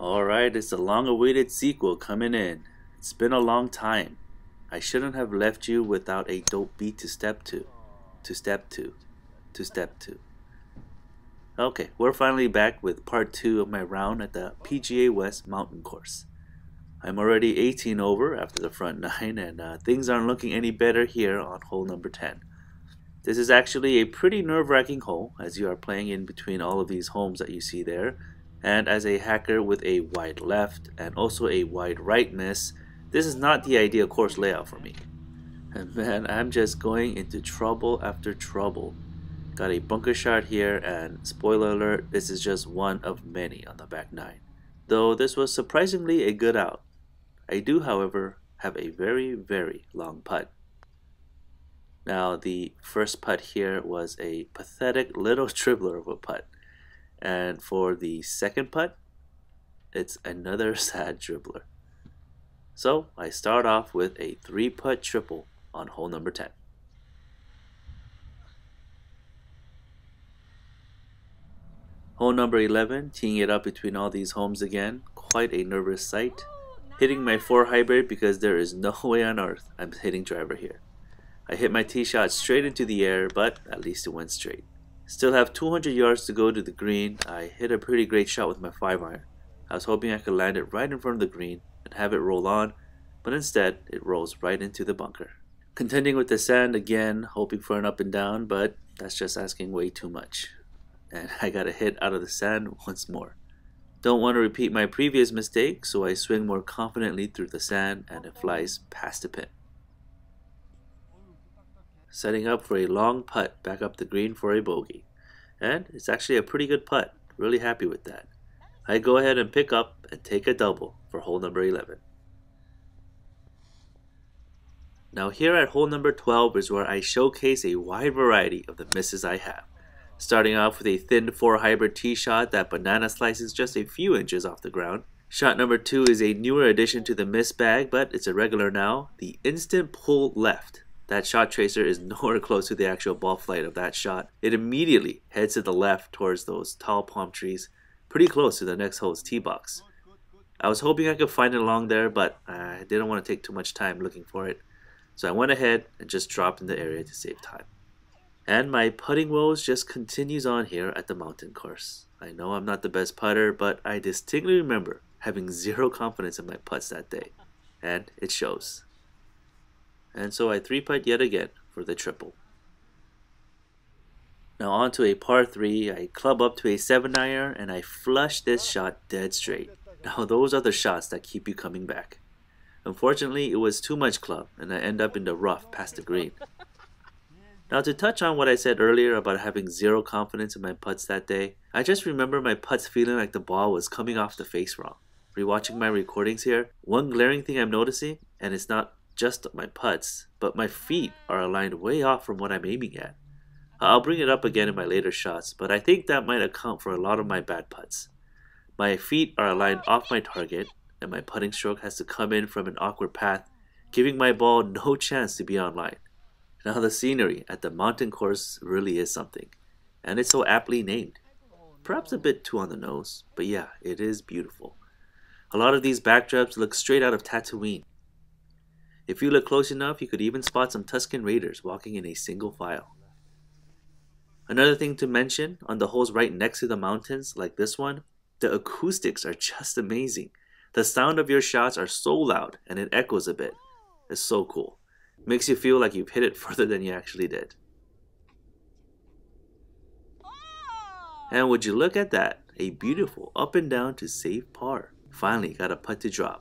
Alright, it's a long-awaited sequel coming in. It's been a long time. I shouldn't have left you without a dope beat to step to. To step to. To step to. Okay, we're finally back with part 2 of my round at the PGA West Mountain Course. I'm already 18 over after the front 9 and things aren't looking any better here on hole number 10. This is actually a pretty nerve-wracking hole as you are playing in between all of these homes that you see there. And as a hacker with a wide left and also a wide right miss, this is not the ideal course layout for me. And man, I'm just going into trouble after trouble. Got a bunker shot here, and spoiler alert, this is just one of many on the back 9. Though this was surprisingly a good out. I do, however, have a very long putt. Now the first putt here was a pathetic little dribbler of a putt. And for the second putt, it's another sad dribbler. So I start off with a 3-putt triple on hole number 10. Hole number 11, teeing it up between all these homes again. Quite a nervous sight. Hitting my 4 hybrid because there is no way on earth I'm hitting driver here. I hit my tee shot straight into the air, but at least it went straight. Still have 200 yards to go to the green. I hit a pretty great shot with my 5-iron. I was hoping I could land it right in front of the green and have it roll on, but instead it rolls right into the bunker. Contending with the sand again, hoping for an up and down, but that's just asking way too much. And I got a hit out of the sand once more. Don't want to repeat my previous mistake, so I swing more confidently through the sand and it flies past the pin. Setting up for a long putt back up the green for a bogey. And it's actually a pretty good putt. Really happy with that. I go ahead and pick up and take a double for hole number 11. Now here at hole number 12 is where I showcase a wide variety of the misses I have. Starting off with a thin 4 hybrid tee shot that banana slices just a few inches off the ground. Shot number 2 is a newer addition to the miss bag, but it's a regular now. The instant pull left. That shot tracer is nowhere close to the actual ball flight of that shot. It immediately heads to the left towards those tall palm trees, pretty close to the next hole's tee box. I was hoping I could find it along there, but I didn't want to take too much time looking for it. So I went ahead and just dropped in the area to save time. And my putting woes just continues on here at the mountain course. I know I'm not the best putter, but I distinctly remember having zero confidence in my putts that day. And it shows. And so I 3-putt yet again for the triple. Now on to a par 3, I club up to a 7-iron and I flush this shot dead straight. Now those are the shots that keep you coming back. Unfortunately, it was too much club and I end up in the rough past the green. Now to touch on what I said earlier about having zero confidence in my putts that day, I just remember my putts feeling like the ball was coming off the face wrong. Rewatching my recordings here, one glaring thing I'm noticing, and it's not just my putts, but my feet are aligned way off from what I'm aiming at. I'll bring it up again in my later shots, but I think that might account for a lot of my bad putts. My feet are aligned off my target, and my putting stroke has to come in from an awkward path, giving my ball no chance to be on line. Now the scenery at the mountain course really is something, and it's so aptly named. Perhaps a bit too on the nose, but yeah, it is beautiful. A lot of these backdrops look straight out of Tatooine. If you look close enough, you could even spot some Tusken Raiders walking in a single file. Another thing to mention, on the holes right next to the mountains, like this one, the acoustics are just amazing. The sound of your shots are so loud and it echoes a bit. It's so cool. Makes you feel like you've hit it further than you actually did. And would you look at that, a beautiful up and down to save par. Finally got a putt to drop.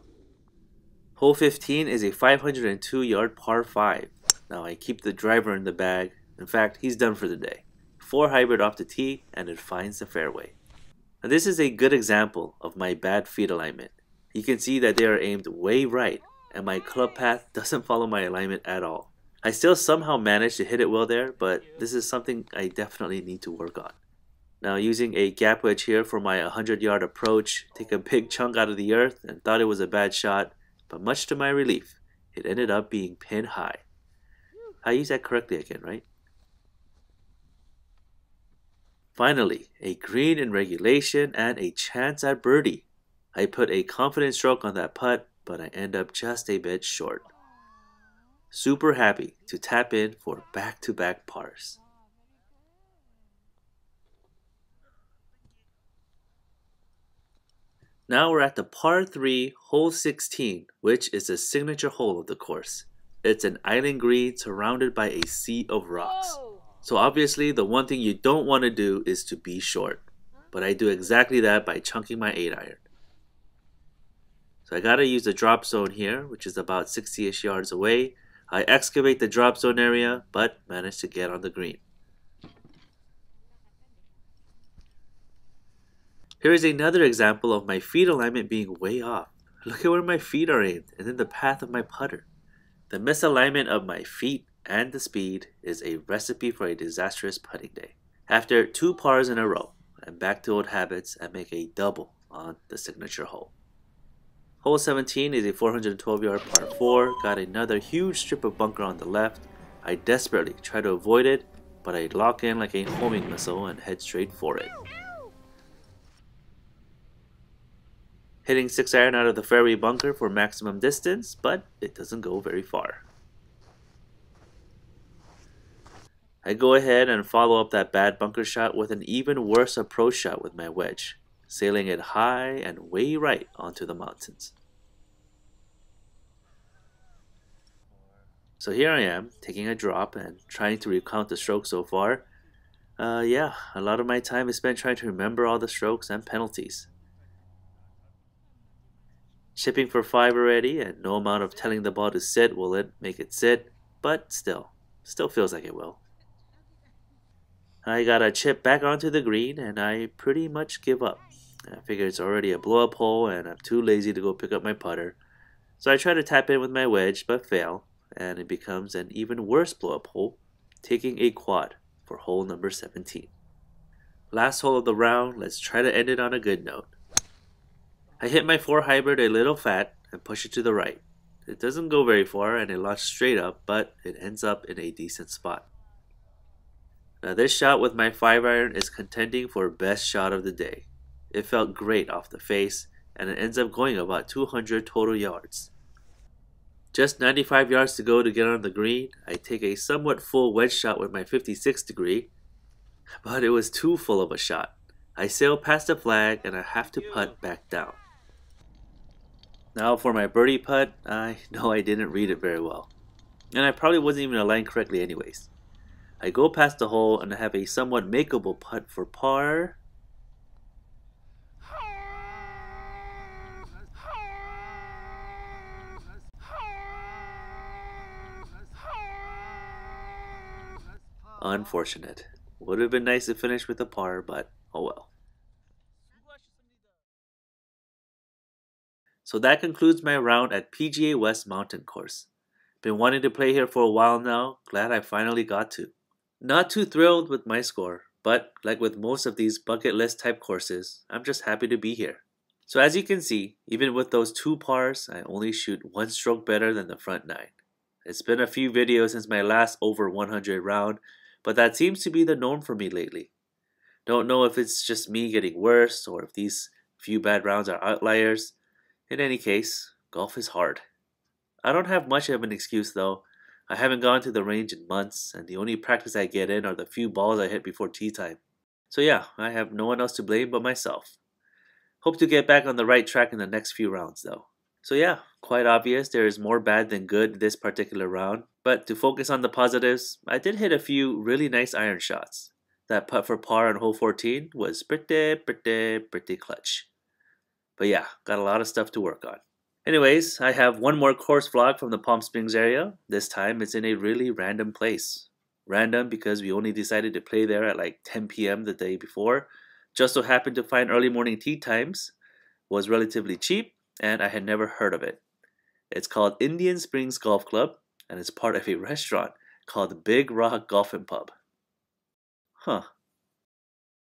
Hole 15 is a 502-yard par 5. Now I keep the driver in the bag. In fact, he's done for the day. 4 hybrid off the tee and it finds the fairway. Now this is a good example of my bad feet alignment. You can see that they are aimed way right and my club path doesn't follow my alignment at all. I still somehow managed to hit it well there, but this is something I definitely need to work on. Now using a gap wedge here for my 100-yard approach, take a big chunk out of the earth and thought it was a bad shot. But much to my relief, it ended up being pin high. I used that correctly again, right? Finally, a green in regulation and a chance at birdie. I put a confident stroke on that putt, but I end up just a bit short. Super happy to tap in for back-to-back pars. Now we're at the par 3, hole 16, which is the signature hole of the course. It's an island green surrounded by a sea of rocks. So obviously the one thing you don't want to do is to be short. But I do exactly that by chunking my 8-iron. So I gotta use the drop zone here, which is about 60-ish yards away. I excavate the drop zone area, but manage to get on the green. Here is another example of my feet alignment being way off. Look at where my feet are aimed, and then the path of my putter. The misalignment of my feet and the speed is a recipe for a disastrous putting day. After 2 pars in a row, I'm back to old habits and make a double on the signature hole. Hole 17 is a 412-yard par 4, got another huge strip of bunker on the left. I desperately try to avoid it, but I lock in like a homing missile and head straight for it. Hitting 6-iron out of the fairway bunker for maximum distance, but it doesn't go very far. I go ahead and follow up that bad bunker shot with an even worse approach shot with my wedge, sailing it high and way right onto the mountains. So here I am, taking a drop and trying to recount the strokes so far. Yeah, a lot of my time is spent trying to remember all the strokes and penalties. Chipping for 5 already, and no amount of telling the ball to sit will make it sit, but still feels like it will. I got a chip back onto the green, and I pretty much give up. I figure it's already a blow-up hole, and I'm too lazy to go pick up my putter. So I try to tap in with my wedge, but fail, and it becomes an even worse blow-up hole, taking a quad for hole number 17. Last hole of the round, let's try to end it on a good note. I hit my 4 hybrid a little fat and push it to the right. It doesn't go very far and it launches straight up, but it ends up in a decent spot. Now this shot with my 5-iron is contending for best shot of the day. It felt great off the face and it ends up going about 200 total yards. Just 95 yards to go to get on the green. I take a somewhat full wedge shot with my 56 degree, but it was too full of a shot. I sail past the flag and I have to putt back down. Now for my birdie putt, I know I didn't read it very well. And I probably wasn't even aligned correctly anyways. I go past the hole and I have a somewhat makeable putt for par. Unfortunate. Would have been nice to finish with a par, but oh well. So that concludes my round at PGA West Mountain Course. Been wanting to play here for a while now, glad I finally got to. Not too thrilled with my score, but like with most of these bucket list type courses, I'm just happy to be here. So as you can see, even with those 2 pars, I only shoot 1 stroke better than the front 9. It's been a few videos since my last over 100 round, but that seems to be the norm for me lately. Don't know if it's just me getting worse or if these few bad rounds are outliers. In any case, golf is hard. I don't have much of an excuse though. I haven't gone to the range in months, and the only practice I get in are the few balls I hit before tee time. So yeah, I have no one else to blame but myself. Hope to get back on the right track in the next few rounds though. So yeah, quite obvious there is more bad than good this particular round, but to focus on the positives, I did hit a few really nice iron shots. That putt for par on hole 14 was pretty clutch. But yeah, got a lot of stuff to work on. Anyways, I have one more course vlog from the Palm Springs area. This time it's in a really random place. Random because we only decided to play there at like 10 p.m. the day before. Just so happened to find early morning tee times, was relatively cheap, and I had never heard of it. It's called Indian Springs Golf Club, and it's part of a restaurant called Big Rock Golf and Pub. Huh,